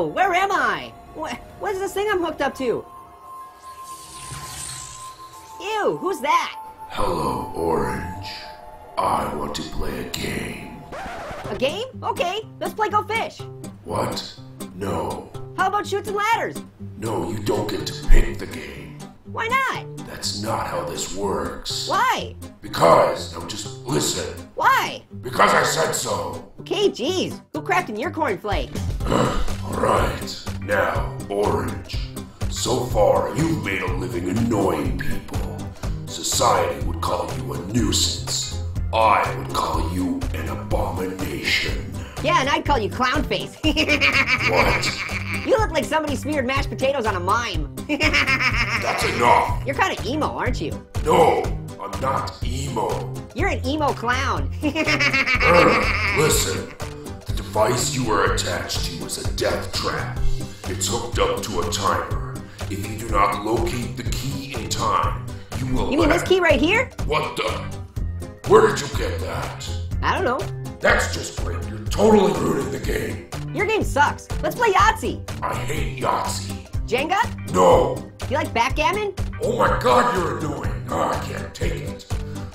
Whoa, where am I? What is this thing I'm hooked up to? Ew, who's that? Hello, Orange. I want to play a game. A game? Okay, let's play Go Fish. What? No. How about Chutes and Ladders? No, you don't get to pick the game. Why not? That's not how this works. Why? Because, now just listen. Why? Because I said so. Okay, geez, who crafted your cornflake? Alright, now, Orange. So far, you've made a living annoying people. Society would call you a nuisance. I would call you an abomination. Yeah, and I'd call you Clownface. What? You look like somebody smeared mashed potatoes on a mime. That's enough. You're kind of emo, aren't you? No, I'm not emo. You're an emo clown. Listen, the device you are attached to is a death trap. It's hooked up to a timer. If you do not locate the key in time, you will. You mean this key right here? What the? Where did you get that? I don't know. That's just great. You're totally ruining the game. Your game sucks. Let's play Yahtzee. I hate Yahtzee. Jenga? No. You like backgammon? Oh my god, you're annoying. Oh, I can't take it.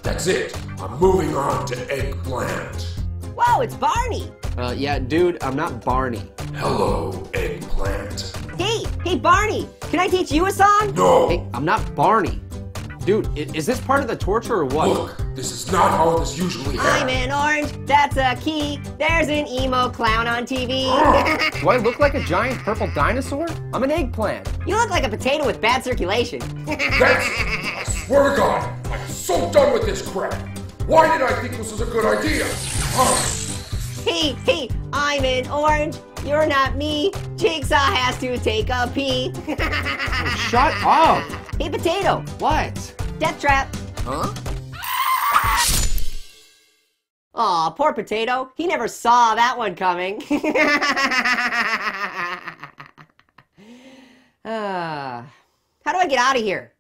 That's it. I'm moving on to Eggplant. Whoa, it's Barney. Yeah, dude, I'm not Barney. Hello, Eggplant. Hey, Barney. Can I teach you a song? No. Hey, I'm not Barney. Dude, is this part of the torture or what? Look, this is not how this usually I'm happens. an orange, that's a key. There's an emo clown on TV. Do I look like a giant purple dinosaur? I'm an eggplant. You look like a potato with bad circulation. I swear to God, I'm so done with this crap. Why did I think this was a good idea? Hey, I'm an orange. You're not me. Jigsaw has to take a pee. Shut up! Hey, potato. What? Death trap. Huh? Aw, poor potato. He never saw that one coming. How do I get out of here?